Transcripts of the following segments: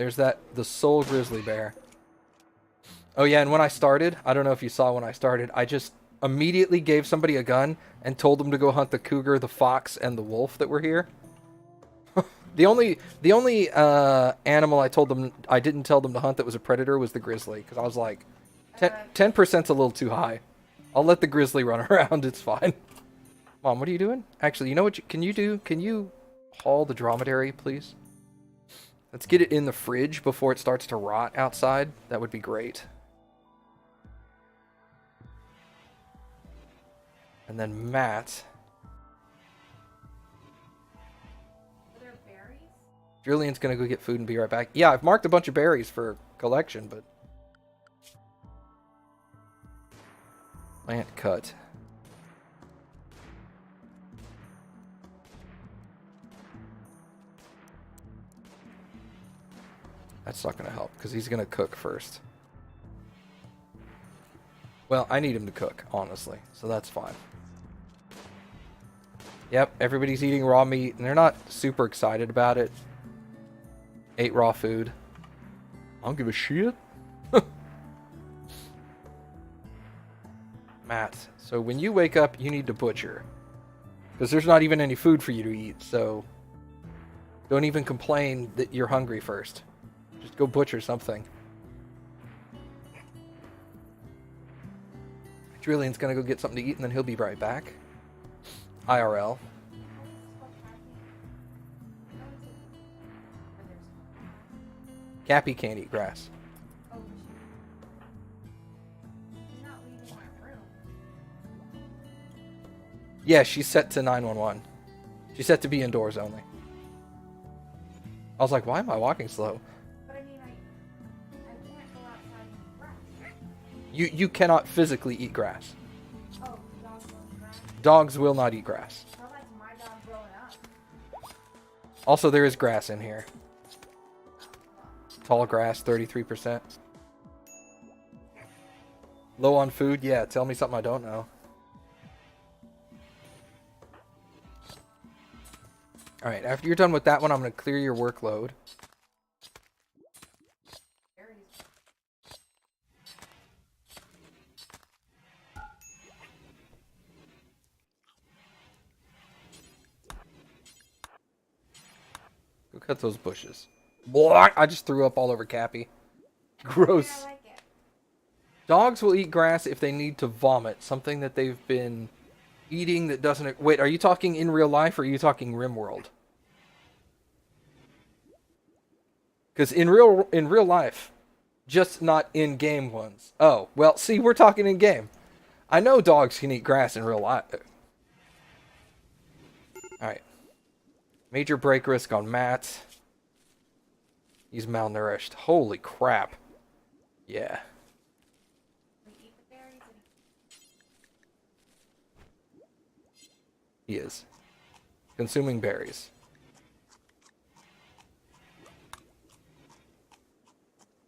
There's the sole grizzly bear. Oh yeah, and when I started, I don't know if you saw when I started, I just immediately gave somebody a gun and told them to go hunt the cougar, the fox, and the wolf that were here. The only animal I didn't tell them to hunt that was a predator was the grizzly, because I was like, 10%'s a little too high. I'll let the grizzly run around, it's fine. Mom, what are you doing? Actually, you know what can you haul the dromedary, please? Let's get it in the fridge before it starts to rot outside. That would be great. And then Matt. Are there berries? Julian's gonna go get food and be right back. Yeah, I've marked a bunch of berries for collection, but... Plant cut. That's not gonna help, because he's gonna cook first. Well, I need him to cook, honestly, so that's fine. Yep, everybody's eating raw meat, and they're not super excited about it. Ate raw food. I don't give a shit. Matt, so when you wake up, you need to butcher. Because there's not even any food for you to eat, so... Don't even complain that you're hungry first. Just go butcher something. Julian's gonna go get something to eat, and then he'll be right back. IRL. Cappy can't eat grass. Yeah, she's set to 911. She's set to be indoors only. I was like, why am I walking slow? But I mean, I can't go outside and eat grass. You cannot physically eat grass. Oh, dogs will eat grass? Dogs will not eat grass. I like my dog growing up. Also, there is grass in here. Tall grass, 33%. Low on food? Yeah, tell me something I don't know. Alright, after you're done with that one, I'm going to clear your workload. Go cut those bushes. Blah! I just threw up all over Cappy. Gross. I like it. Dogs will eat grass if they need to vomit. Something that they've been eating that doesn't... Wait, are you talking in real life or are you talking RimWorld? Because in real life, just not in-game ones. Oh, well, see, we're talking in-game. I know dogs can eat grass in real life. Alright. Major break risk on Matt. He's malnourished. Holy crap. Yeah. He is. Consuming berries.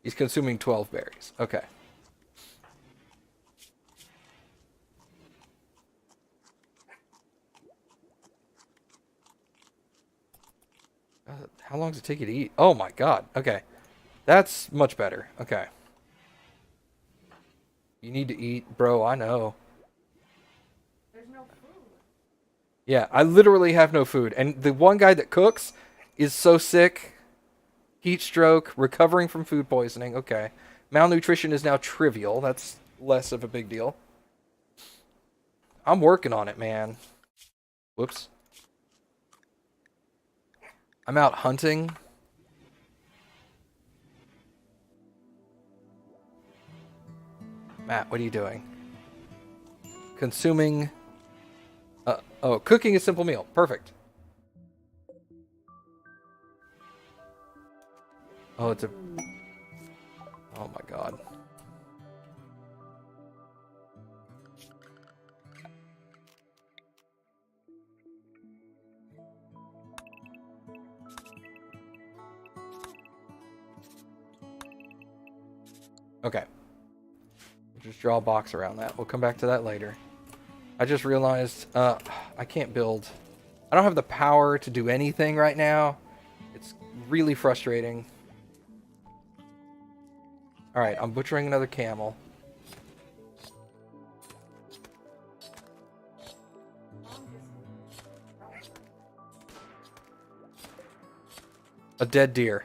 He's consuming 12 berries. Okay. How long does it take you to eat? Oh my god. Okay. That's much better. Okay. You need to eat, bro. I know. There's no food. Yeah, I literally have no food. And the one guy that cooks is so sick. Heat stroke, recovering from food poisoning. Okay. Malnutrition is now trivial. That's less of a big deal. I'm working on it, man. Whoops. I'm out hunting. Matt, what are you doing? Consuming... oh, cooking a simple meal. Perfect. Oh, it's a... Oh my god. Okay. Just draw a box around that. We'll come back to that later. I just realized I can't build. I don't have the power to do anything right now. It's really frustrating. Alright, I'm butchering another camel. A dead deer.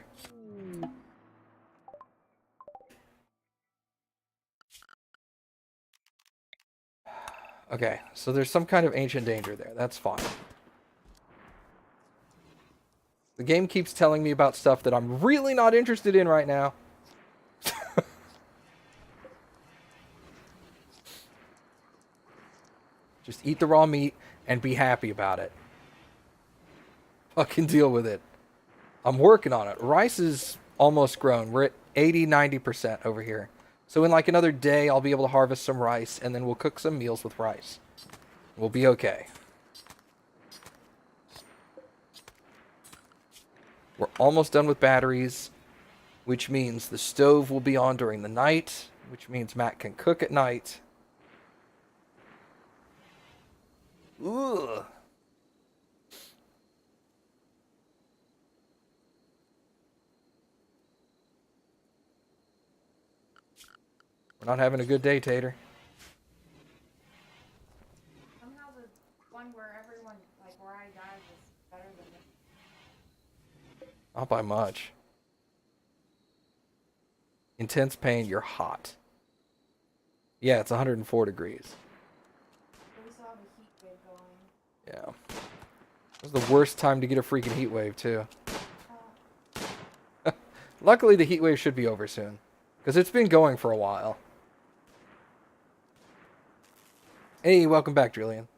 Okay, so there's some kind of ancient danger there. That's fine. The game keeps telling me about stuff that I'm really not interested in right now. Just eat the raw meat and be happy about it. Fucking deal with it. I'm working on it. Rice is almost grown. We're at 80-90% over here. So in like another day, I'll be able to harvest some rice, and then we'll cook some meals with rice. We'll be okay. We're almost done with batteries, which means the stove will be on during the night, which means Matt can cook at night. Ugh. We're not having a good day, Tater. Somehow the one where everyone, like where I died, was better than this. Not by much. Intense pain, you're hot. Yeah, it's 104 degrees. But we saw the heat wave going. Yeah. It was the worst time to get a freaking heat wave, too. Luckily, the heat wave should be over soon. Because it's been going for a while. Hey, welcome back, Julian.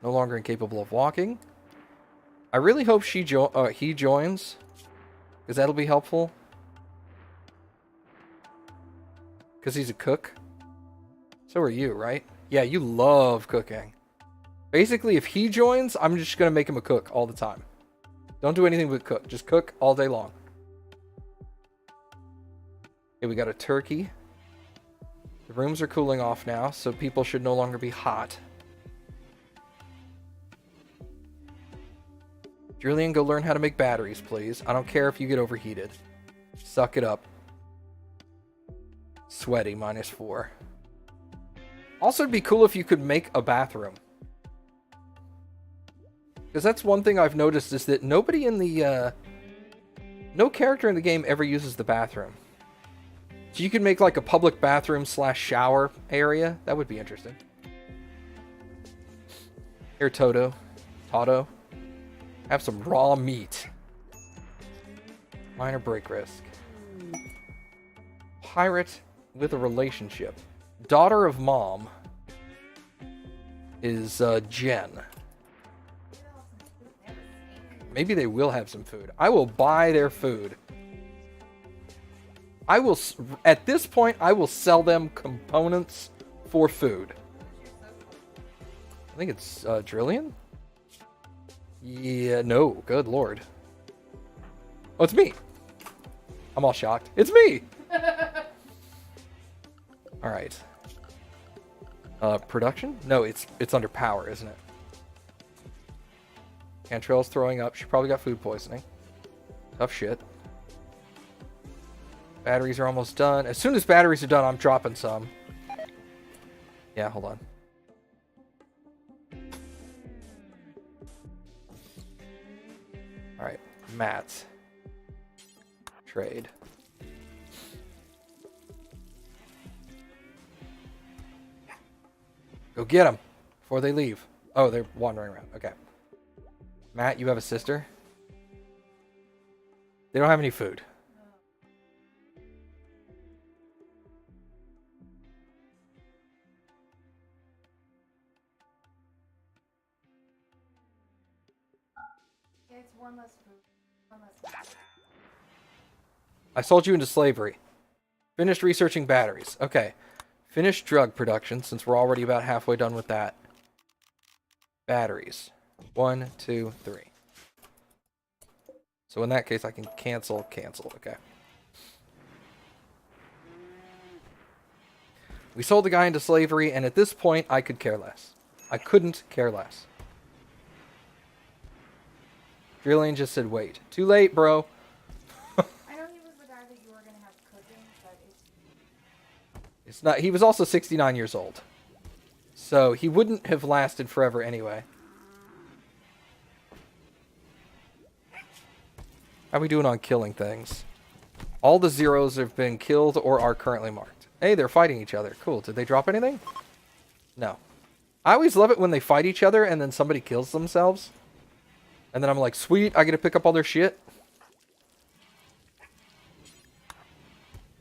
No longer incapable of walking. I really hope he joins. Because that'll be helpful. Because he's a cook. So are you, right? Yeah, you love cooking. Basically, if he joins, I'm just going to make him a cook all the time. Don't do anything but cook. Just cook all day long. Okay, we got a turkey. The rooms are cooling off now, so people should no longer be hot. Julian, go learn how to make batteries, please. I don't care if you get overheated. Suck it up. Sweaty, -4. Also, it'd be cool if you could make a bathroom. Because that's one thing I've noticed is that nobody in the... no character in the game ever uses the bathroom. So you could make like a public bathroom / shower area. That would be interesting. Here, Toto. Have some raw meat. Minor break risk. Pirate with a relationship. Daughter of mom is Jen. Maybe they will have some food. I will buy their food. At this point, I will sell them components for food. I think it's Drillian? Yeah, no, good lord. Oh, it's me. I'm all shocked. It's me! Alright. Production? No, it's under power, isn't it? Cantrell's throwing up. She probably got food poisoning. Tough shit. Batteries are almost done. As soon as batteries are done, I'm dropping some. Yeah, hold on. Alright, Matt. Trade. Go get them before they leave. Oh, they're wandering around. Okay. Matt, you have a sister? They don't have any food. Yeah, it's one less food. One less food. I sold you into slavery. Finished researching batteries. Okay. Finished drug production, since we're already about halfway done with that. Batteries. 1, 2, 3. So in that case, I can cancel. Okay. We sold the guy into slavery, and at this point, I could care less. I couldn't care less. Julian just said, wait. Too late, bro. It's not. He was also 69 years old. So he wouldn't have lasted forever anyway. How we doing on killing things? All the zeros have been killed or are currently marked. Hey, they're fighting each other. Cool. Did they drop anything? No. I always love it when they fight each other and then somebody kills themselves. And then I'm like, sweet, I get to pick up all their shit.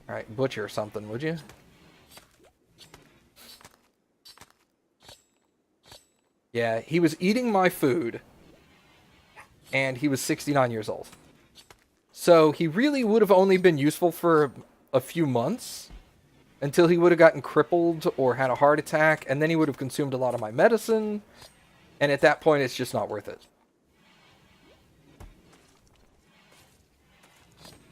Alright, butcher something, would you? Yeah, he was eating my food. And he was 69 years old. So he really would have only been useful for a few months. Until he would have gotten crippled or had a heart attack. And then he would have consumed a lot of my medicine. And at that point, it's just not worth it.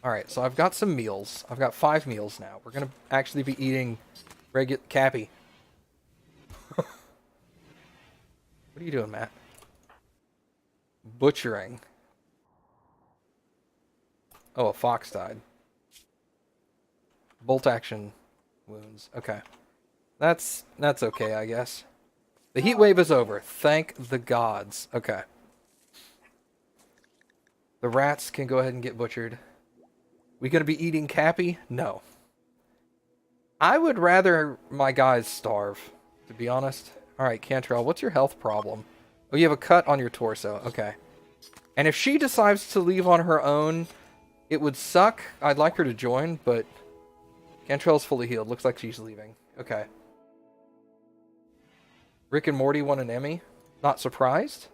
Alright, so I've got some meals. I've got 5 meals now. We're going to actually be eating regular... Cappy. What are you doing, Matt? Butchering. Oh, a fox died. Bolt action wounds. Okay. That's okay, I guess. The heat wave is over. Thank the gods. Okay. The rats can go ahead and get butchered. We gonna be eating Cappy? No. I would rather my guys starve, to be honest. Alright, Cantrell, what's your health problem? Oh, you have a cut on your torso. Okay. And if she decides to leave on her own, it would suck. I'd like her to join, but Cantrell's fully healed. Looks like she's leaving. Okay. Rick and Morty won an Emmy. Not surprised?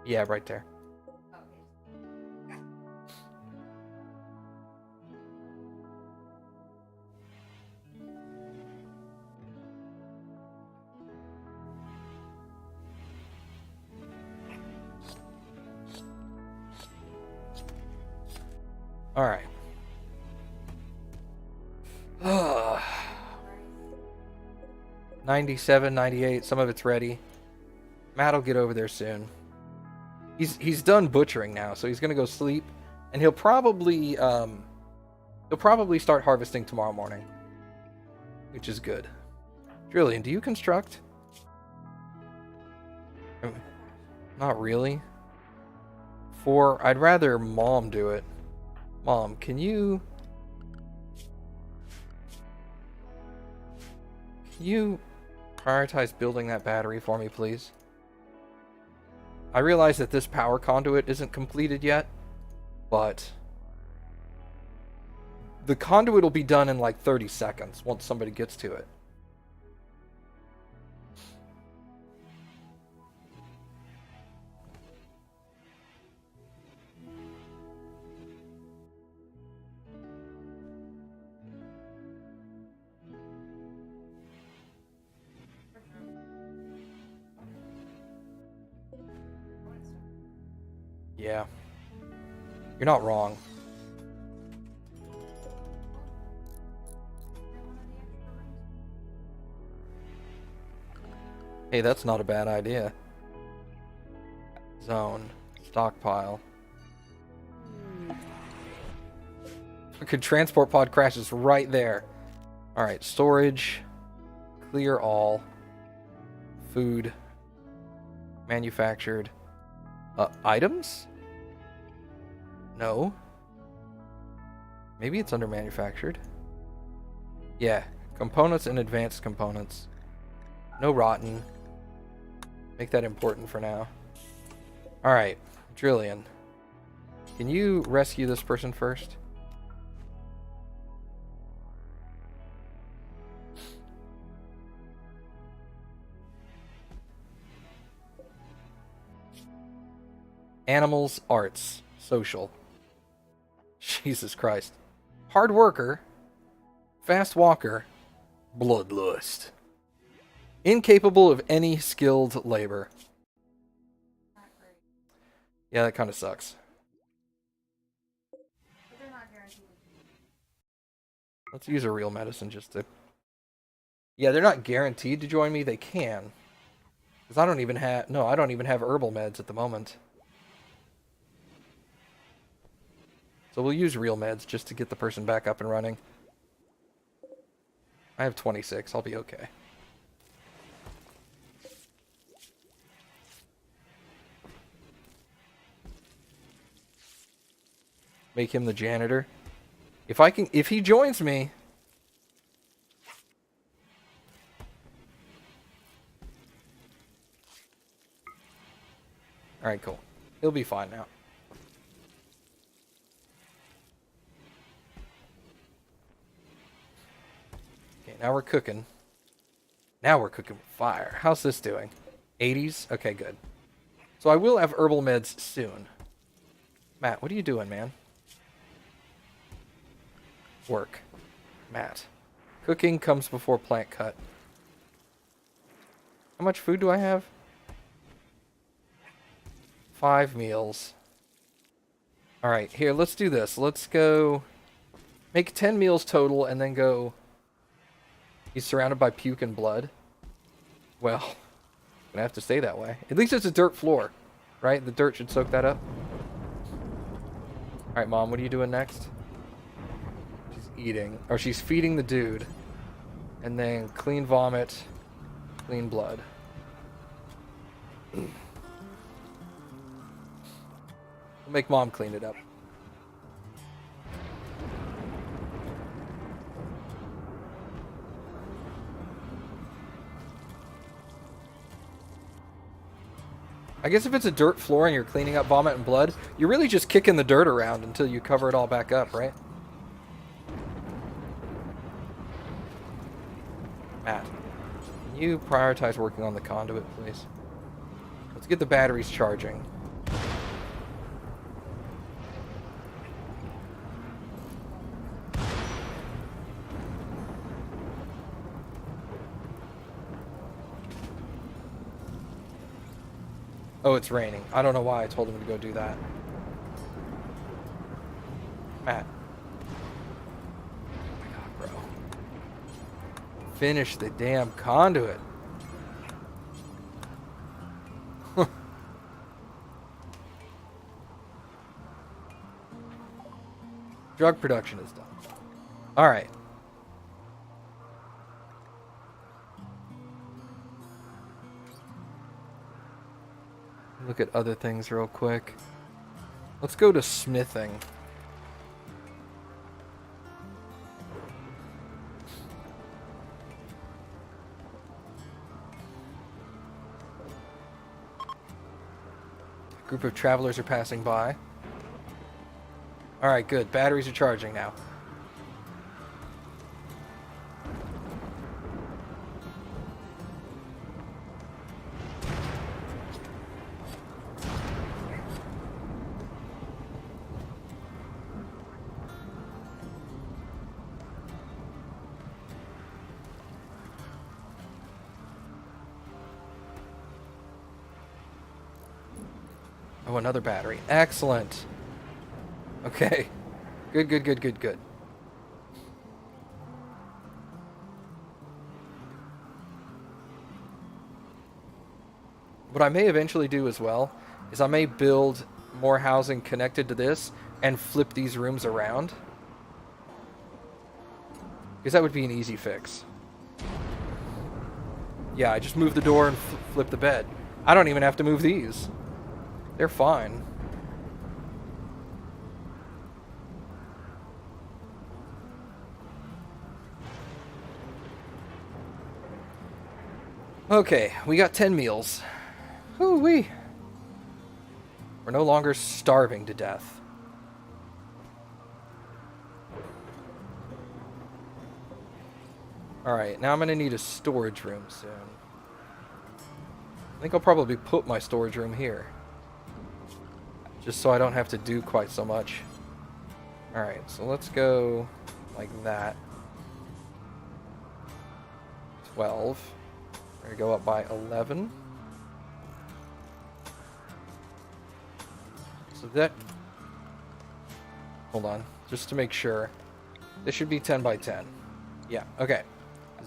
Yeah, right there. Alright. 97, 98, some of it's ready. Matt'll get over there soon. He's done butchering now, so he's gonna go sleep, and he'll probably start harvesting tomorrow morning, which is good. Drillian, do you construct? Not really. I'd rather Mom do it. Mom, can you prioritize building that battery for me, please? I realize that this power conduit isn't completed yet, but the conduit will be done in like 30 seconds once somebody gets to it. Yeah. You're not wrong. Hey, that's not a bad idea. Zone. Stockpile. Fucking transport pod crashes right there. Alright, storage. Clear all. Food. Manufactured. Items? No. Maybe it's under manufactured. Yeah. Components and advanced components. No rotten. Make that important for now. Alright. Drillian. Can you rescue this person first? Animals, arts, social. Jesus Christ. Hard worker, fast walker, bloodlust. Incapable of any skilled labor. Not great. Yeah, that kind of sucks. But they're not guaranteed. Let's use a real medicine just to... Yeah, they're not guaranteed to join me. They can. Because I don't even have... No, I don't even have herbal meds at the moment. So we'll use real meds just to get the person back up and running. I have 26. I'll be okay. Make him the janitor. If he joins me. All right, cool. He'll be fine now. Okay, now we're cooking. Now we're cooking with fire. How's this doing? 80s? Okay, good. So I will have herbal meds soon. Matt, what are you doing, man? Work. Matt. Cooking comes before plant cut. How much food do I have? 5 meals. Alright, here, let's do this. Let's go make 10 meals total and then go... He's surrounded by puke and blood. Well, I'm gonna have to stay that way. At least it's a dirt floor, right? The dirt should soak that up. Alright, Mom, what are you doing next? She's eating. Or she's feeding the dude. And then clean vomit, clean blood. We'll make Mom clean it up. I guess if it's a dirt floor and you're cleaning up vomit and blood, you're really just kicking the dirt around until you cover it all back up, right? Matt, can you prioritize working on the conduit, please? Let's get the batteries charging. Oh, it's raining. I don't know why I told him to go do that. Matt. Oh my god, bro. Finish the damn conduit. Drug production is done. Alright. Look at other things real quick. Let's go to smithing. A group of travelers are passing by. Alright, good. Batteries are charging now. Oh, another battery. Excellent. Okay. Good, good, good, good, good. What I may eventually do as well is I may build more housing connected to this and flip these rooms around. Because that would be an easy fix. Yeah, I just move the door and flip the bed. I don't even have to move these. They're fine. Okay, we got 10 meals. Woo-wee. We're no longer starving to death. Alright, now I'm gonna need a storage room soon. I think I'll probably put my storage room here. Just so I don't have to do quite so much. Alright, so let's go like that. 12. We're gonna go up by 11. So that... Hold on, just to make sure. This should be 10 by 10. Yeah, okay.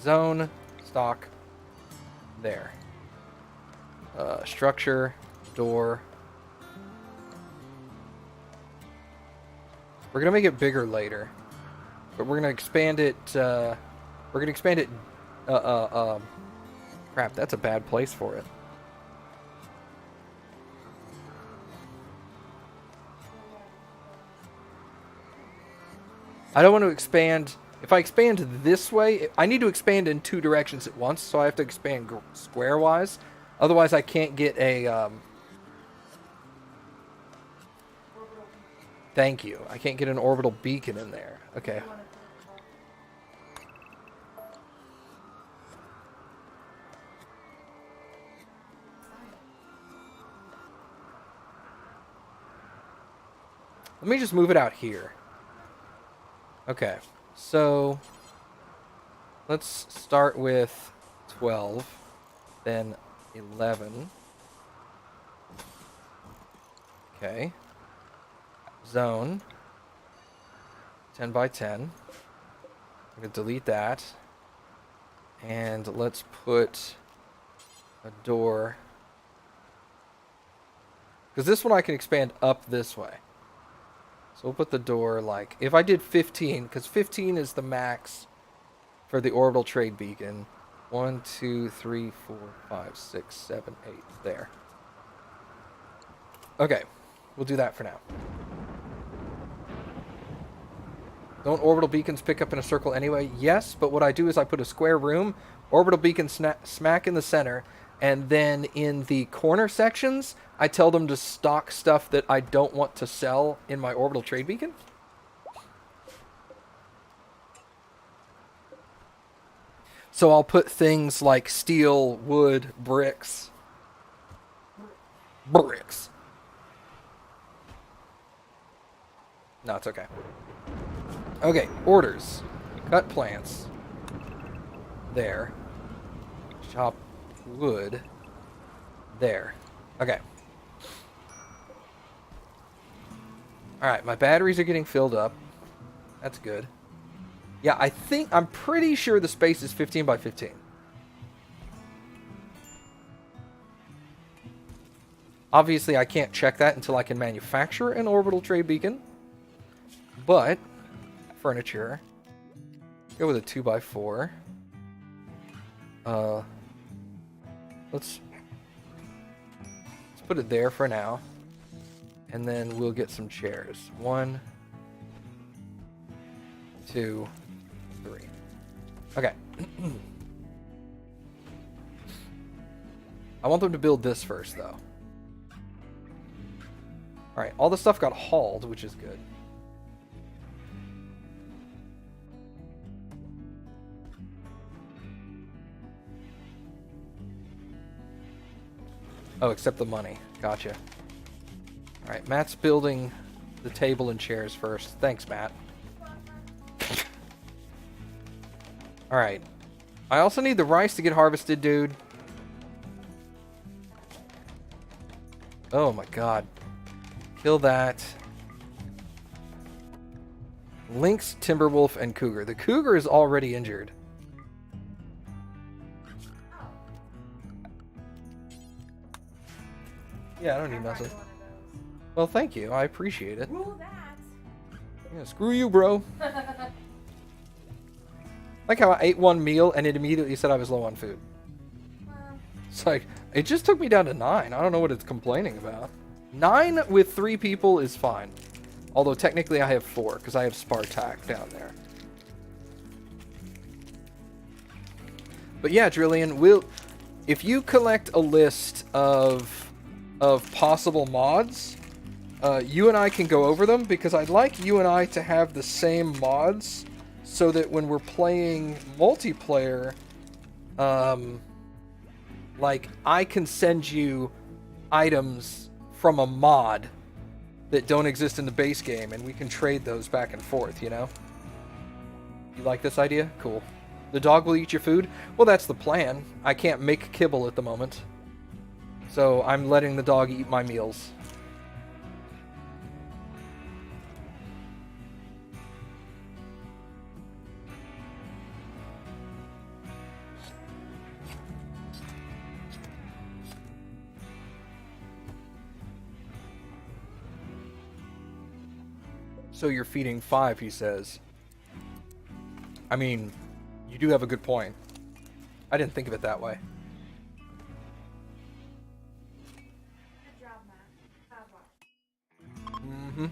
Zone, stock, there. Structure, door. We're gonna make it bigger later, but we're gonna expand it. We're gonna expand it. Crap, that's a bad place for it. I don't want to expand. If I expand this way, I need to expand in two directions at once, so I have to expand square-wise. Otherwise, I can't get a... Thank you. I can't get an orbital beacon in there. Okay. Let me just move it out here. Okay. So, let's start with 12, then 11. Okay. Zone. 10 by 10. I'm going to delete that. And let's put a door. Because this one I can expand up this way. So we'll put the door like, if I did 15, because 15 is the max for the orbital trade beacon. 1, 2, 3, 4, 5, 6, 7, 8. There. Okay. We'll do that for now. Don't orbital beacons pick up in a circle anyway? Yes, but what I do is I put a square room, orbital beacon smack in the center, and then in the corner sections, I tell them to stock stuff that I don't want to sell in my orbital trade beacon. So I'll put things like steel, wood, bricks. Bricks. No, it's okay. Okay, orders. Cut plants. There. Chop wood. There. Okay. Alright, my batteries are getting filled up. That's good. Yeah, I'm pretty sure the space is 15 by 15. Obviously, I can't check that until I can manufacture an orbital trade beacon. But, furniture. Go with a 2 by 4. Let's put it there for now. And then we'll get some chairs. 1, 2, 3. Okay. I want them to build this first, though. Alright, all the stuff got hauled, which is good. Oh, except the money. Gotcha. Alright, Matt's building the table and chairs first. Thanks, Matt. Alright. I also need the rice to get harvested, dude. Oh my god. Kill that. Lynx, Timberwolf, and Cougar. The Cougar is already injured. Yeah, I don't need nothing. Well, thank you. I appreciate it. Rule that. Yeah, screw you, bro. Like how I ate one meal and it immediately said I was low on food. It's like, it just took me down to 9. I don't know what it's complaining about. 9 with 3 people is fine. Although technically I have 4 because I have Spartak down there. But yeah, Drillian, if you collect a list of possible mods, you and I can go over them because I'd like you and I to have the same mods so that when we're playing multiplayer, like I can send you items from a mod that don't exist in the base game and we can trade those back and forth, you know? You like this idea? Cool. The dog will eat your food? Well, that's the plan. I can't make kibble at the moment. So I'm letting the dog eat my meals. So you're feeding 5, he says. I mean, you do have a good point. I didn't think of it that way. Good job, Matt. Mm-hmm.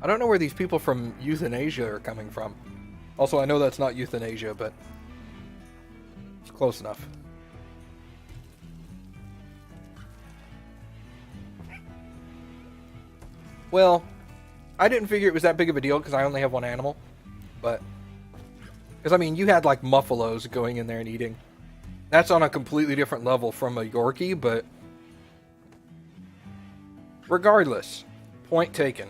I don't know where these people from euthanasia are coming from. Also, I know that's not euthanasia, but it's close enough. Well, I didn't figure it was that big of a deal because I only have one animal. But, because I mean, you had like muffalos going in there and eating. That's on a completely different level from a Yorkie, but regardless, point taken.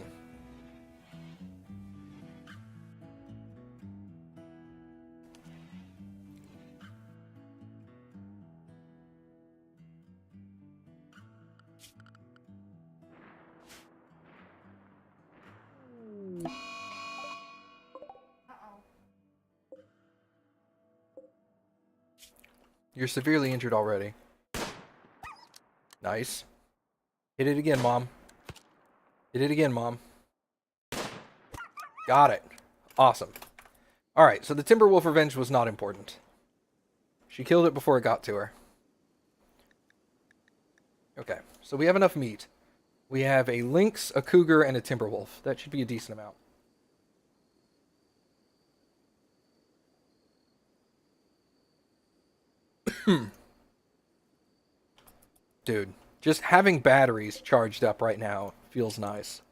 You're severely injured already. Nice. Hit it again, Mom. Hit it again, Mom. Got it. Awesome. Alright, so the Timberwolf revenge was not important. She killed it before it got to her. Okay, so we have enough meat. We have a lynx, a cougar, and a Timberwolf. That should be a decent amount. Dude, just having batteries charged up right now feels nice.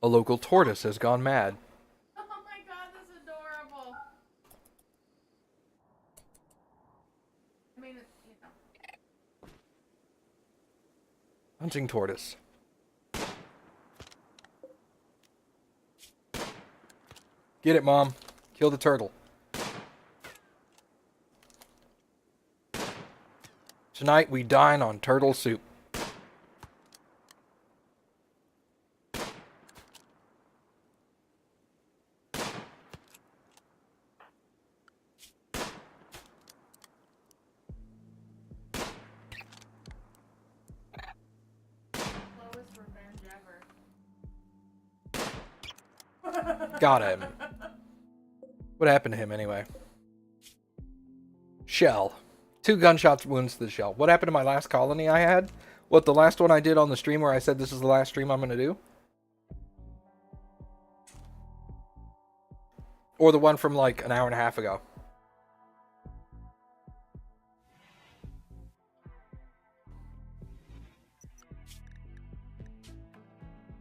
A local tortoise has gone mad. Oh my god, that's adorable. I mean, you know. Hunting tortoise. Get it, Mom. Kill the turtle. Tonight we dine on turtle soup. Lowest revenge ever. Got him. What happened to him anyway? Shell. 2 gunshots wounds to the shell. What happened to my last colony I had? What, the last one I did on the stream where I said this is the last stream I'm going to do? Or the one from like an hour and a half ago?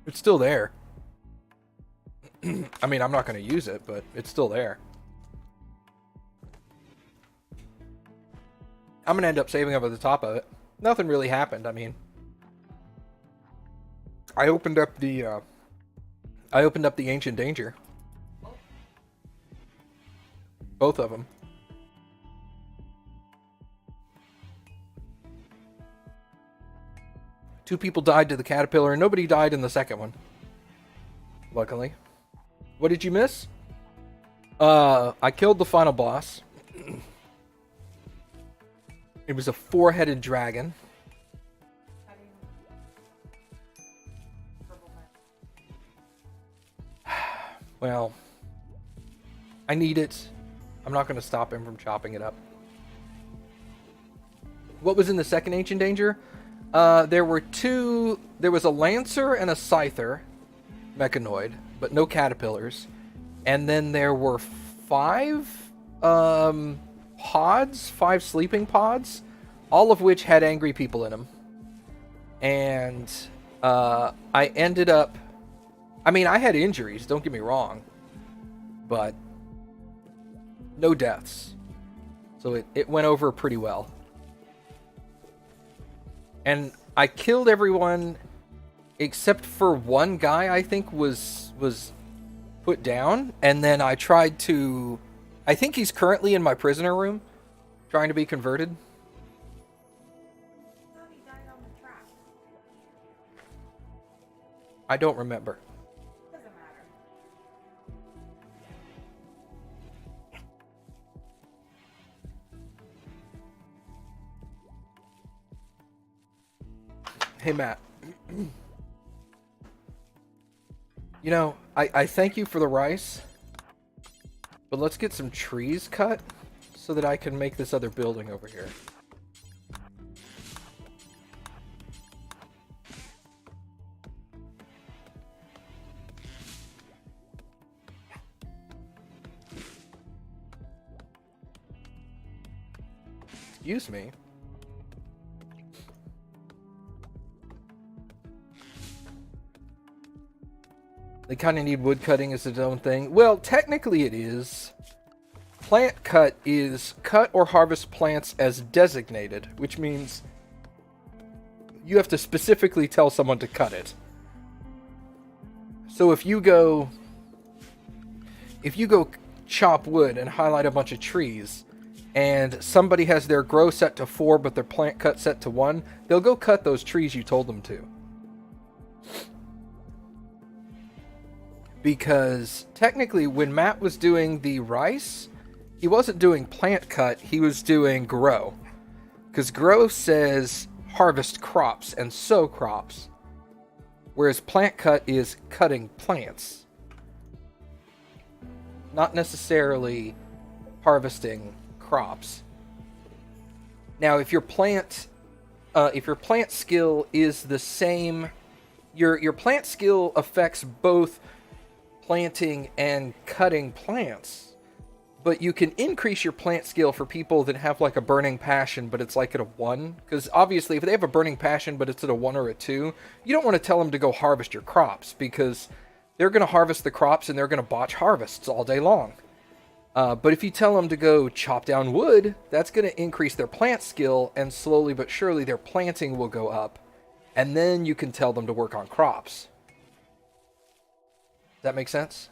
It's still there. I mean, I'm not going to use it, but it's still there. I'm going to end up saving up at the top of it. Nothing really happened. I mean, I opened up the Ancient Danger. Both of them. Two people died to the caterpillar, and nobody died in the second one. Luckily. What did you miss? I killed the final boss. It was a 4-headed dragon. Well, I need it. I'm not going to stop him from chopping it up. What was in the second Ancient Danger? There was a Lancer and a Scyther mechanoid, but no caterpillars. And then there were 5 pods, 5 sleeping pods, all of which had angry people in them. And I ended up... I mean, I had injuries, don't get me wrong. But no deaths. So it went over pretty well. And I killed everyone except for one guy I think was put down, and then I tried to... I think he's currently in my prisoner room, trying to be converted. I thought he died on the track. I don't remember. Doesn't matter. Hey, Matt. You know, I thank you for the rice, but let's get some trees cut so that I can make this other building over here. Excuse me. They kind of need wood cutting as its own thing. Well, technically it is. Plant cut is cut or harvest plants as designated, which means you have to specifically tell someone to cut it. So if you go chop wood and highlight a bunch of trees, and somebody has their grow set to 4 but their plant cut set to 1, they'll go cut those trees you told them to. Because technically when Matt was doing the rice, he wasn't doing plant cut, he was doing grow. Because grow says harvest crops and sow crops, whereas plant cut is cutting plants. Not necessarily harvesting crops. Now, if your plant skill is the same, your plant skill affects both planting and cutting plants, but you can increase your plant skill for people that have like a burning passion, but it's like at a 1. Because obviously, if they have a burning passion, but it's at a 1 or a 2, you don't want to tell them to go harvest your crops, because they're going to harvest the crops and they're going to botch harvests all day long. But if you tell them to go chop down wood, that's going to increase their plant skill, and slowly but surely their planting will go up. And then you can tell them to work on crops. Does that make sense?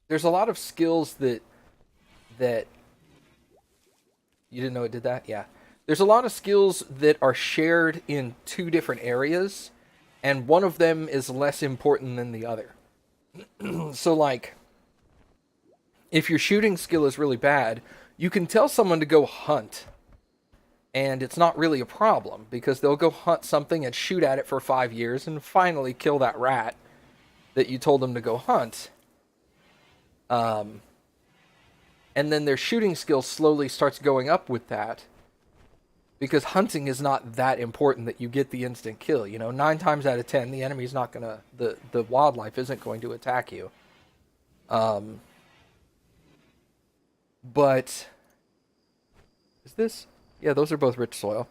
There's a lot of skills that you didn't know it did that? Yeah. There's a lot of skills that are shared in 2 different areas, and one of them is less important than the other. So like, if your shooting skill is really bad, you can tell someone to go hunt, and it's not really a problem, because they'll go hunt something and shoot at it for 5 years and finally kill that rat that you told them to go hunt. And then their shooting skill slowly starts going up with that, because hunting is not that important that you get the instant kill. 9 times out of 10, the enemy's not gonna, the wildlife isn't going to attack you. But is this? Yeah, those are both rich soil.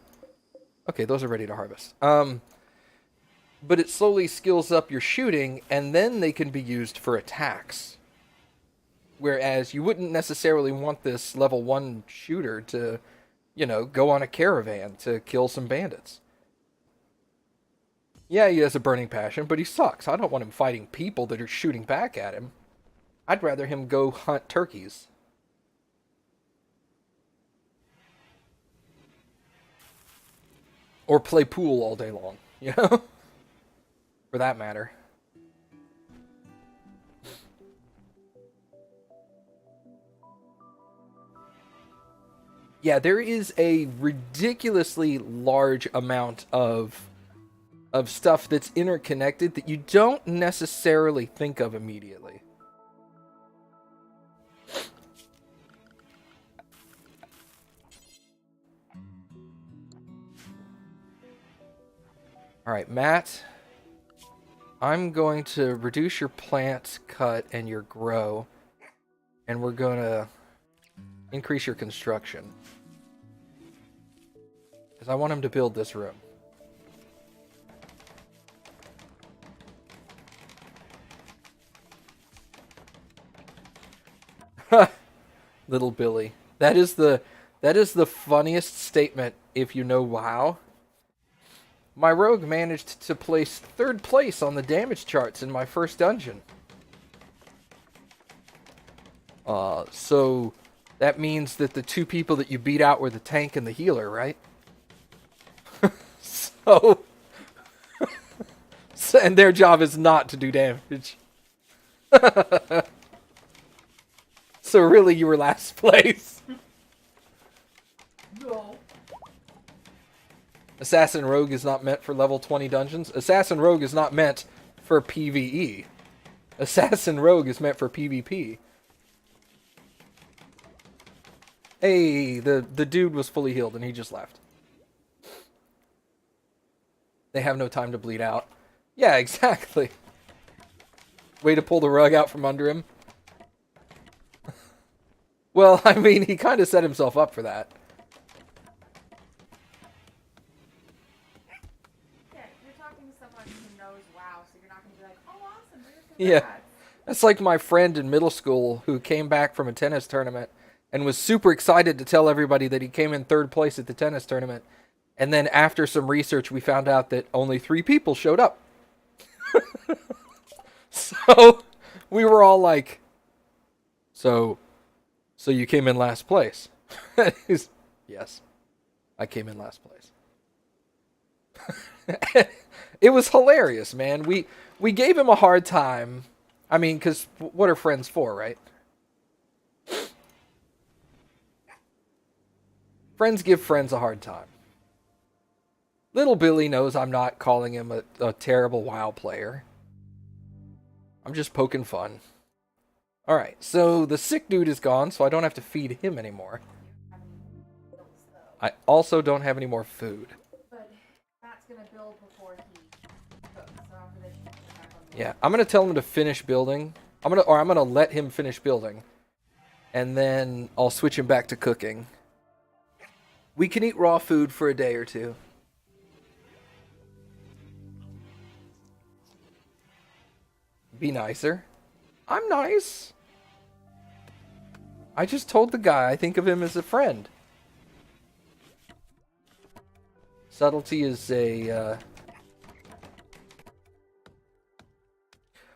Okay, those are ready to harvest. But it slowly skills up your shooting, and then they can be used for attacks. Whereas you wouldn't necessarily want this level 1 shooter to, go on a caravan to kill some bandits. Yeah, he has a burning passion, but he sucks. I don't want him fighting people that are shooting back at him. I'd rather him go hunt turkeys. Or play pool all day long, For that matter. Yeah, there is a ridiculously large amount of stuff that's interconnected that you don't necessarily think of immediately. Alright, Matt, I'm going to reduce your plant cut and your grow, and we're going to increase your construction. Because I want him to build this room. Little Billy. That is the funniest statement if you know WoW. My rogue managed to place 3rd place on the damage charts in my first dungeon. So that means that the 2 people that you beat out were the tank and the healer, right? So, and their job is not to do damage. So really, you were last place. No. Assassin Rogue is not meant for level 20 dungeons. Assassin Rogue is not meant for PvE. Assassin Rogue is meant for PvP. Hey, the dude was fully healed and he just left. They have no time to bleed out. Yeah, exactly. Way to pull the rug out from under him. Well, I mean, he kind of set himself up for that. Yeah, you're talking to someone who knows WoW, so you're not going to be like, oh, awesome, Yeah. That's like my friend in middle school who came back from a tennis tournament and was super excited to tell everybody that he came in 3rd place at the tennis tournament. And then after some research, we found out that only 3 people showed up. So we were all like, so you came in last place? Yes, I came in last place. It was hilarious, man. We gave him a hard time. I mean, because what are friends for, right? Friends give friends a hard time. Little Billy knows I'm not calling him a terrible WoW player. I'm just poking fun. Alright, so the sick dude is gone, so I don't have to feed him anymore. I also don't have any more food. But Matt's going to build before he cooks, so after this, he's back on the Yeah, I'm gonna tell him to finish building. I'm gonna let him finish building. And then I'll switch him back to cooking. We can eat raw food for a day or 2. Be nicer. I'm nice. I just told the guy I think of him as a friend. Subtlety is a...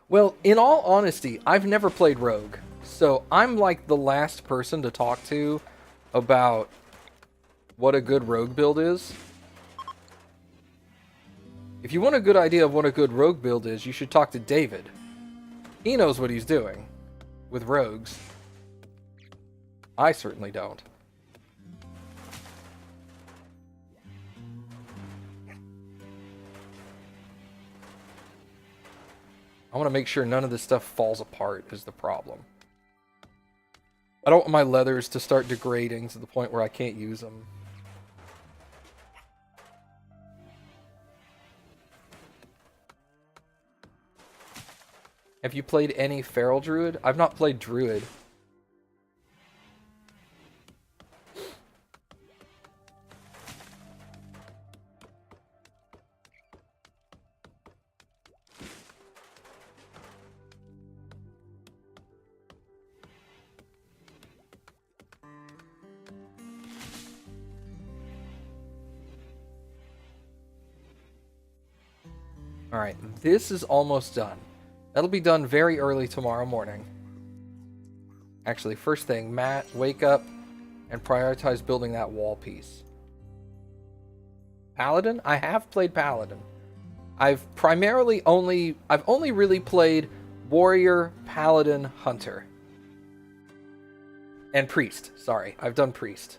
Well, in all honesty, I've never played Rogue. So I'm like the last person to talk to about what a good Rogue build is. If you want a good idea of what a good Rogue build is, you should talk to David. He knows what he's doing with rogues. I certainly don't. I want to make sure none of this stuff falls apart is the problem. I don't want my leathers to start degrading to the point where I can't use them. Have you played any Feral Druid? I've not played Druid. Alright, this is almost done. That'll be done very early tomorrow morning. Actually, first thing, Matt, wake up and prioritize building that wall piece. Paladin? I have played Paladin. I've only really played Warrior, Paladin, Hunter. And Priest. Sorry, I've done Priest.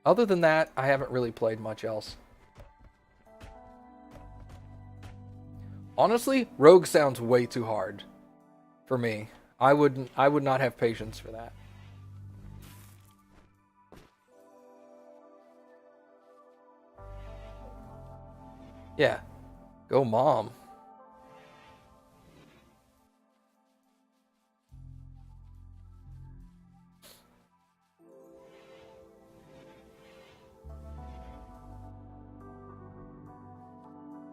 Other than that, I haven't really played much else. Honestly, Rogue sounds way too hard for me. I would not have patience for that. Yeah. Go mom.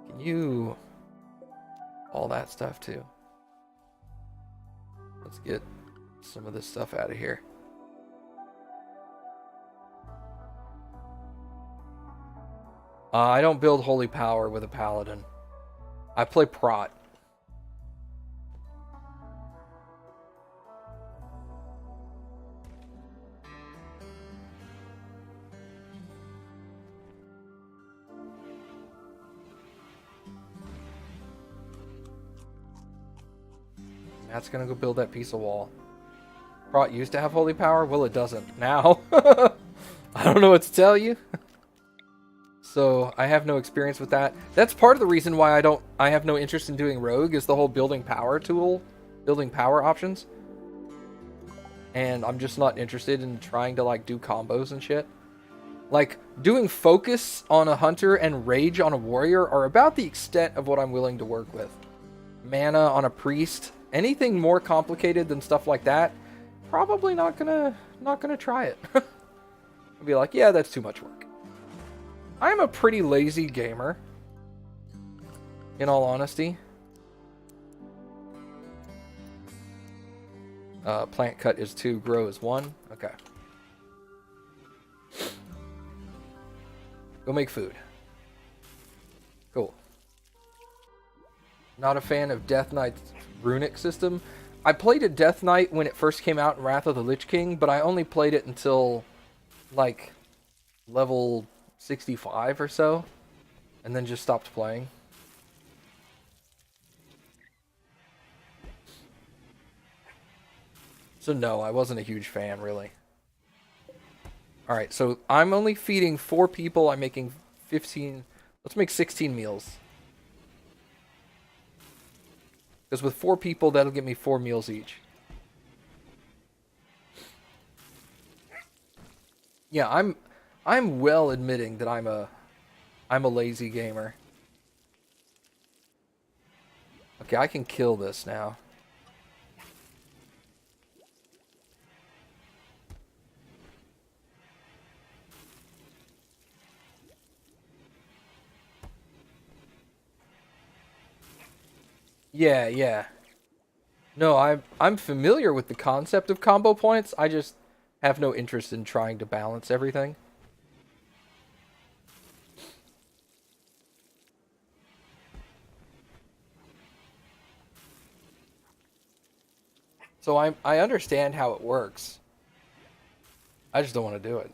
Can you... all that stuff too. Let's get some of this stuff out of here. I don't build holy power with a paladin. I play prot. Matt's gonna go build that piece of wall. Prot used to have holy power? Well, it doesn't now. I don't know what to tell you. So I have no experience with that. That's part of the reason why I have no interest in doing rogue, is the whole building power tool, building power options. And I'm just not interested in trying to like do combos and shit. Like doing focus on a hunter and rage on a warrior are about the extent of what I'm willing to work with. Mana on a priest, anything more complicated than stuff like that, probably not gonna try it. I'll be like, yeah, that's too much work. I'm a pretty lazy gamer, in all honesty. Plant cut is 2, grow is 1. Okay. Go make food. Cool. Not a fan of Death Knight's runic system. I played a Death Knight when it first came out in Wrath of the Lich King, but I only played it until, like, level 65 or so, and then just stopped playing. So no, I wasn't a huge fan, really. Alright, so I'm only feeding 4 people. I'm making 15... Let's make 16 meals. Because with 4 people, that'll give me 4 meals each. Yeah, I'm well admitting that I'm a lazy gamer. Okay, I can kill this now. Yeah. No, I'm familiar with the concept of combo points. I just have no interest in trying to balance everything. So I understand how it works. I just don't want to do it.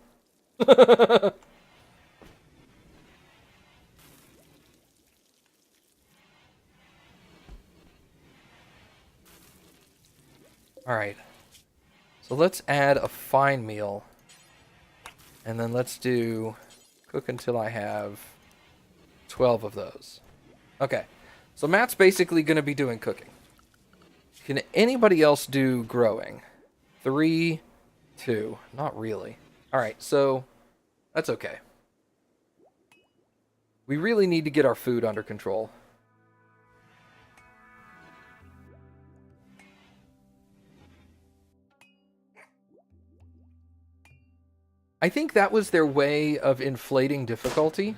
Alright. So let's add a fine meal. And then let's do cook until I have 12 of those. Okay. So Matt's basically going to be doing cooking. Can anybody else do growing? 3, 2. Not really. Alright, so that's okay. We really need to get our food under control. I think that was their way of inflating difficulty.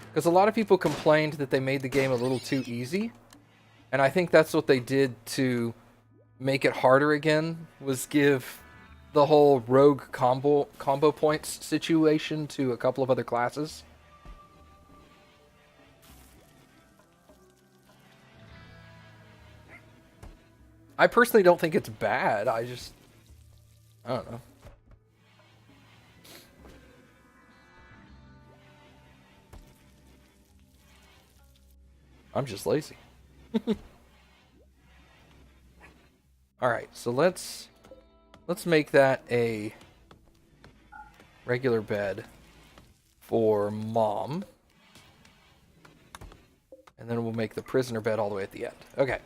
Because a lot of people complained that they made the game a little too easy. And I think that's what they did to make it harder again, was give the whole rogue combo points situation to a couple of other classes. I personally don't think it's bad. I don't know. I'm just lazy. Alright, so let's make that a regular bed for Mom. And then we'll make the prisoner bed all the way at the end. Okay.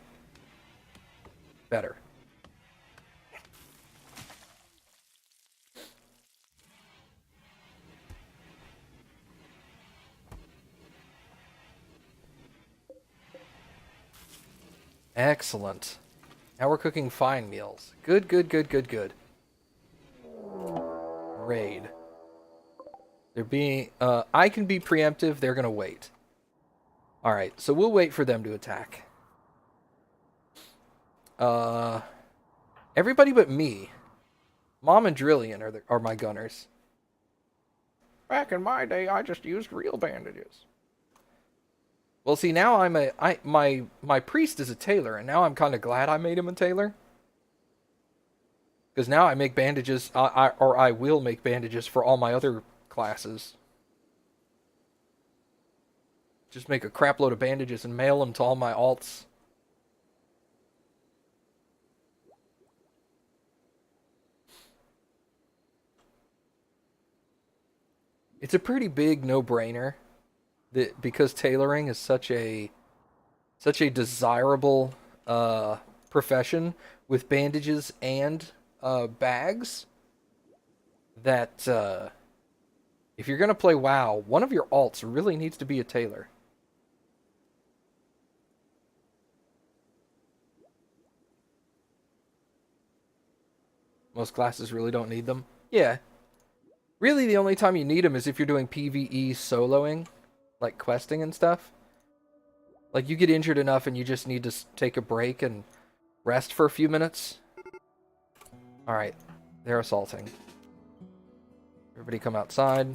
Better. Excellent. Now we're cooking fine meals. Good. Raid. They're being... I can be preemptive. They're going to wait. Alright, so we'll wait for them to attack. Everybody but me. Mom and Drillian are my gunners. Back in my day, I just used real bandages. Well, see, now my priest is a tailor, and now I'm kind of glad I made him a tailor. Because now I make bandages, I will make bandages for all my other classes. Just make a crap load of bandages and mail them to all my alts. It's a pretty big no-brainer that because tailoring is such a desirable profession with bandages and bags that if you're gonna play WoW, one of your alts really needs to be a tailor. Most classes really don't need them. Yeah. Really, the only time you need them is if you're doing PvE soloing, like questing and stuff. Like, you get injured enough and you just need to take a break and rest for a few minutes. Alright, they're assaulting. Everybody come outside.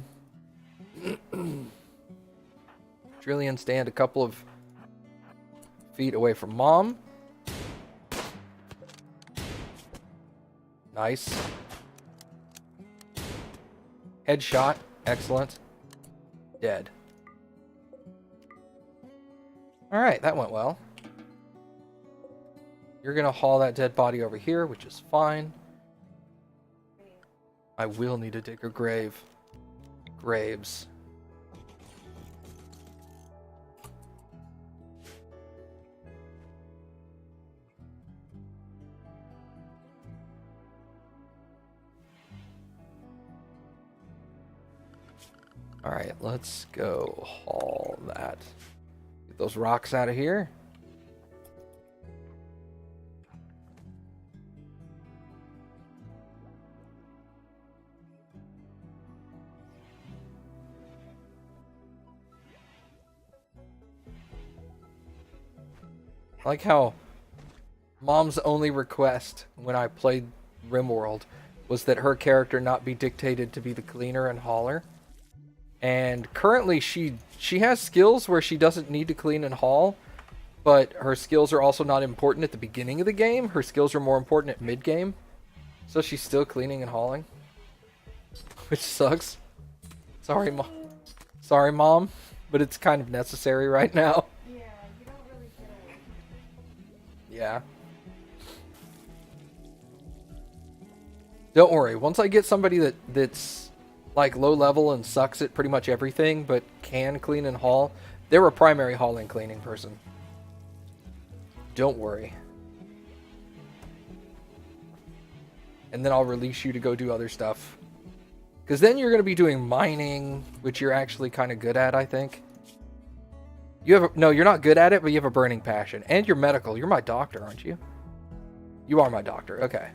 Trillion, stand a couple of feet away from Mom. Nice. Headshot. Excellent. Dead. Alright, that went well. You're gonna haul that dead body over here, which is fine. I will need to dig a grave. Graves. Alright, let's go haul that. Get those rocks out of here. I like how Mom's only request when I played RimWorld was that her character not be dictated to be the cleaner and hauler. And currently she has skills where she doesn't need to clean and haul, but her skills are also not important at the beginning of the game. Her skills are more important at mid-game. So she's still cleaning and hauling. Which sucks. Sorry, Mom, but it's kind of necessary right now. Yeah, you don't really get away. Yeah. Don't worry. Once I get somebody that's like low level and sucks at pretty much everything, but can clean and haul, they're a primary hauling cleaning person. Don't worry. And then I'll release you to go do other stuff. Because then you're going to be doing mining, which you're actually kind of good at, I think. No, you're not good at it, but you have a burning passion. And you're medical. You're my doctor, aren't you? You are my doctor. Okay.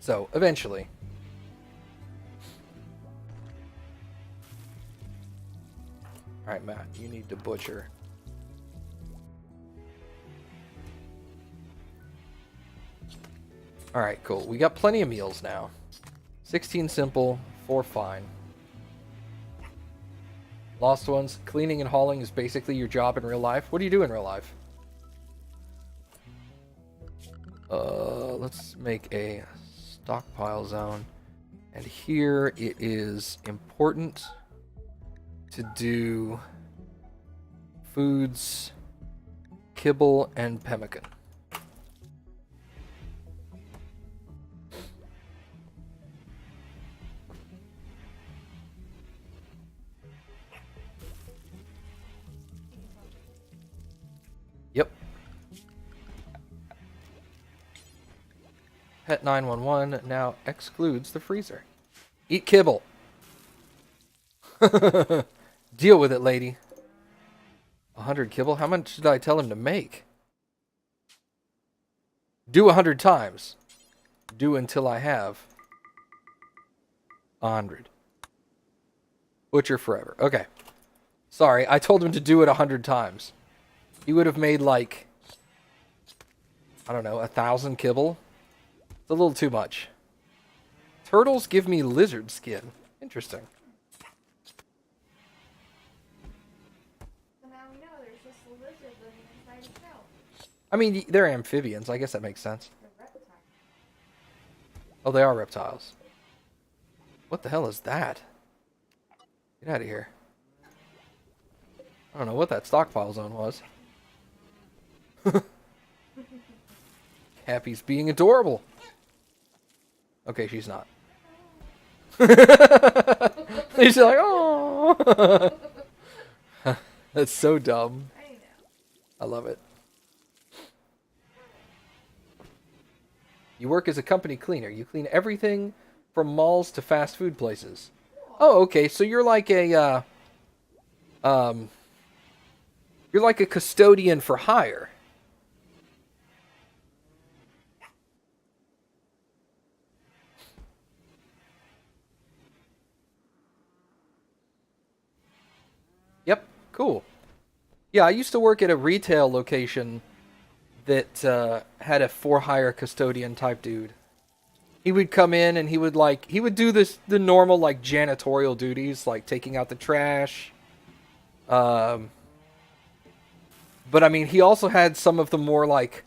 So, eventually. Alright, Matt, you need to butcher. Alright, cool. We got plenty of meals now. 16 simple, 4 fine. Lost ones. Cleaning and hauling is basically your job in real life. What do you do in real life? Let's make a stockpile zone. And here it is important to do foods, kibble, and pemmican. Yep. Pet 911 now excludes the freezer. Eat kibble. Deal with it, lady. 100 kibble? How much did I tell him to make? Do 100 times. Do until I have 100. Butcher forever. Okay. Sorry, I told him to do it 100 times. He would have made like, I don't know, 1,000 kibble. It's a little too much. Turtles give me lizard skin. Interesting. So now we know there's just a lizard living inside a shell. I mean, they're amphibians. I guess that makes sense. They're reptiles. Oh, they are reptiles. What the hell is that? Get out of here. I don't know what that stockpile zone was. Happy's being adorable. Okay, she's not. She's like, oh. That's so dumb. I know. I love it. You work as a company cleaner. You clean everything from malls to fast food places. Oh, okay. So you're like a you're like a custodian for hire. Yep, cool. Yeah, I used to work at a retail location that had a for-hire custodian type dude. He would come in and he would do the normal like janitorial duties, like taking out the trash. But I mean, he also had some of the more like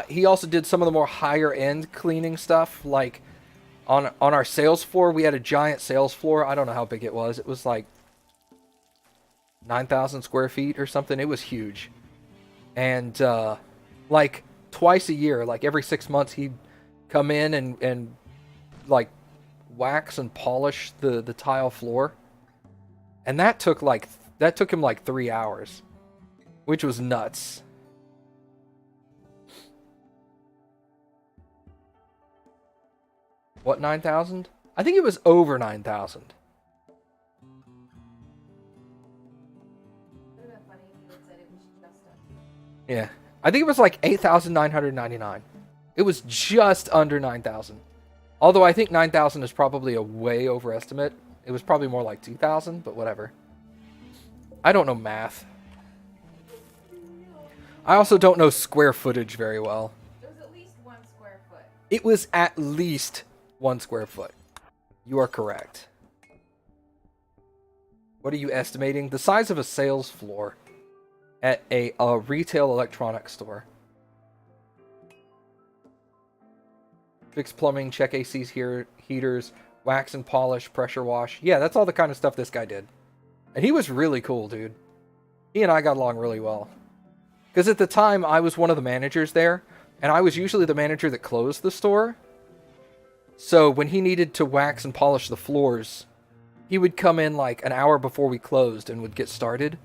he also did some of the more higher end cleaning stuff. Like on our sales floor, we had a giant sales floor. I don't know how big it was. It was like 9,000 square feet or something. It was huge. And like twice a year, like every 6 months, he'd come in and like wax and polish the tile floor. And that took him like 3 hours, which was nuts. What, 9,000? I think it was over 9,000. Yeah. I think it was like 8,999. It was just under 9,000. Although I think 9,000 is probably a way overestimate. It was probably more like 2,000, but whatever. I don't know math. I also don't know square footage very well. It was at least 1 square foot. It was at least 1 square foot. You are correct. What are you estimating? The size of a sales floor at a retail electronics store. Fix plumbing, check ACs here, heaters, wax and polish, pressure wash. Yeah, that's all the kind of stuff this guy did. And he was really cool, dude. He and I got along really well. Because at the time, I was one of the managers there, and I was usually the manager that closed the store. So when he needed to wax and polish the floors, he would come in like an hour before we closed and would get started.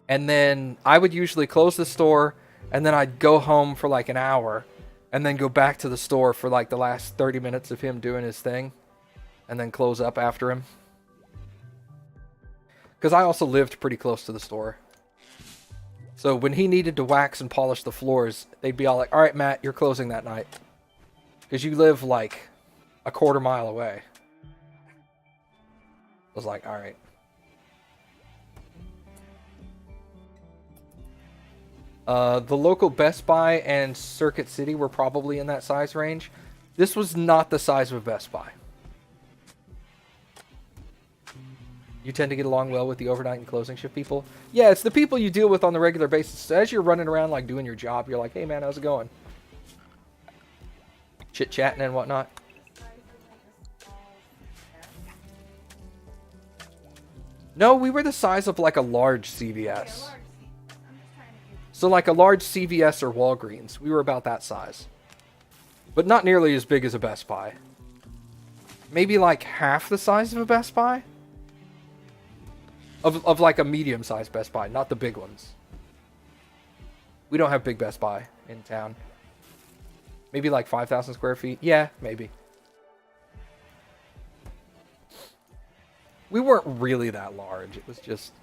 And then I would usually close the store, and then I'd go home for like an hour, and then go back to the store for like the last 30 minutes of him doing his thing, and then close up after him. Because I also lived pretty close to the store. So when he needed to wax and polish the floors, they'd be all like, all right, Matt, you're closing that night. Because you live like a quarter mile away. I was like, all right. The local Best Buy and Circuit City were probably in that size range. This was not the size of a Best Buy. You tend to get along well with the overnight and closing shift people? Yeah, it's the people you deal with on the regular basis. As you're running around like doing your job, you're like, hey man, how's it going? Chit-chatting and whatnot. No, we were the size of like a large CVS. So like a large CVS or Walgreens. We were about that size. But not nearly as big as a Best Buy. Maybe like half the size of a Best Buy? Of like a medium-sized Best Buy, not the big ones. We don't have big Best Buy in town. Maybe like 5,000 square feet? Yeah, maybe. We weren't really that large. It was just...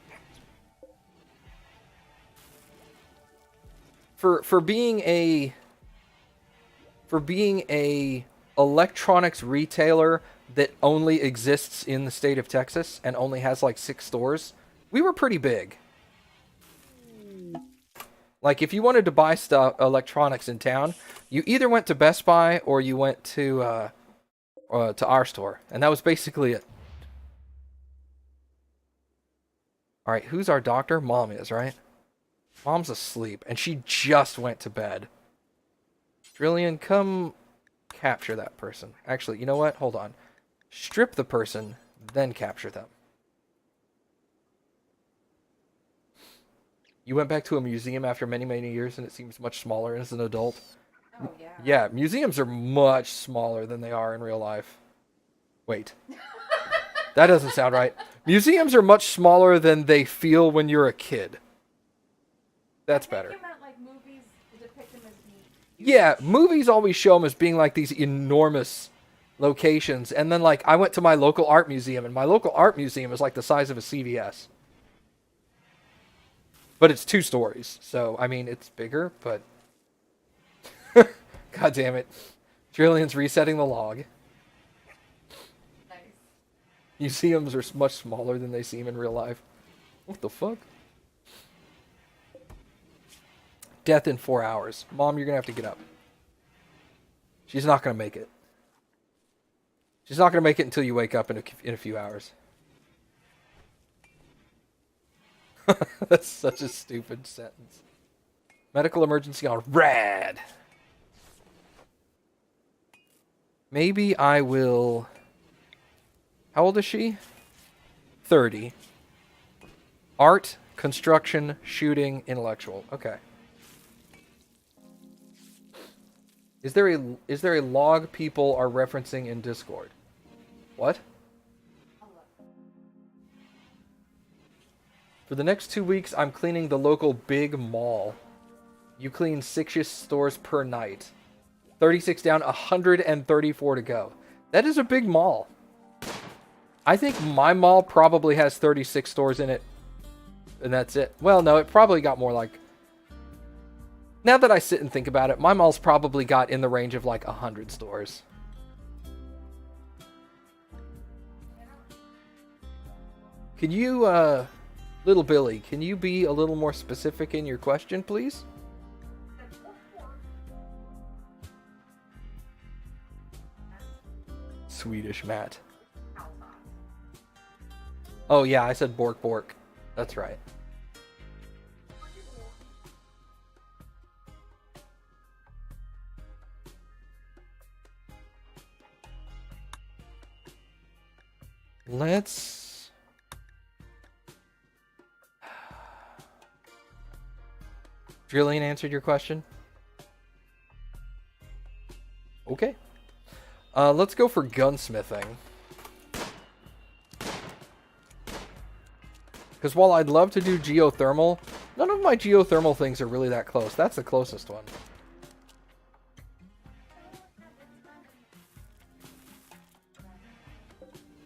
For being a electronics retailer that only exists in the state of Texas and only has like 6 stores, we were pretty big. Like, if you wanted to buy stuff, electronics in town, you either went to Best Buy or you went to our store, and that was basically it. All right, who's our doctor? Mom is, right? Mom's asleep, and she just went to bed. Trillian, come capture that person. Actually, you know what? Hold on. Strip the person, then capture them. You went back to a museum after many, many years, and it seems much smaller as an adult. Oh, yeah. Yeah, museums are much smaller than they are in real life. Wait. That doesn't sound right. Museums are much smaller than they feel when you're a kid. That's better. I think you meant, like, movies depict them as being huge. Yeah, movies always show them as being like these enormous locations. And then, like, I went to my local art museum, and my local art museum is like the size of a CVS. But it's 2 stories, so, I mean, it's bigger, but... God damn it. Trillian's resetting the log. Nice. Museums are much smaller than they seem in real life. What the fuck? Death in 4 hours. Mom, you're gonna have to get up. She's not gonna make it. She's not gonna make it until you wake up in a few hours. That's such a stupid sentence. Medical emergency on rad. Maybe I will... How old is she? 30. Art, construction, shooting, intellectual. Okay. Is there a log people are referencing in Discord? What? For the next 2 weeks, I'm cleaning the local big mall. You clean 6-ish stores per night. 36 down, 134 to go. That is a big mall. I think my mall probably has 36 stores in it. And that's it. Well, no, it probably got more like... Now that I sit and think about it, my mall's probably got in the range of like 100 stores. Can you, Little Billy, can you be a little more specific in your question, please? Swedish Matt. Oh yeah, I said Bork Bork. That's right. Let's... Drillian answered your question? Okay. Let's go for gunsmithing. Because while I'd love to do geothermal, none of my geothermal things are really that close. That's the closest one.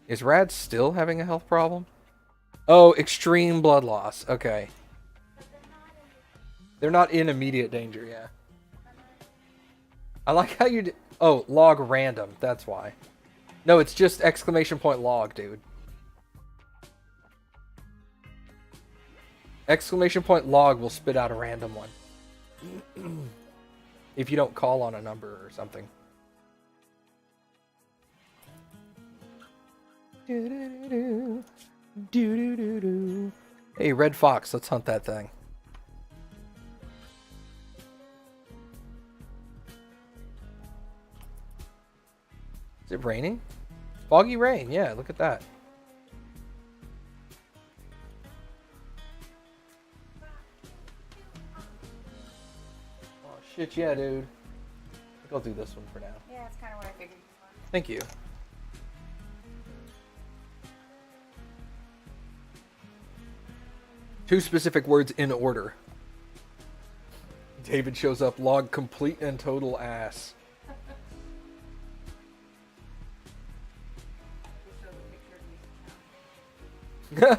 Is Rad still having a health problem? Oh, extreme blood loss. Okay. They're not in immediate danger, yeah. I like how you... Oh, log random. That's why. No, it's just exclamation point log, dude. Exclamation point log will spit out a random one. If you don't call on a number or something. Hey, Red Fox, let's hunt that thing. Is it raining? Foggy rain, yeah, look at that. Oh shit, yeah, dude. I think I'll do this one for now. Yeah, that's kind of what I figured. Thank you. Two specific words in order. David shows up, log complete and total ass. We'll show the picture of these.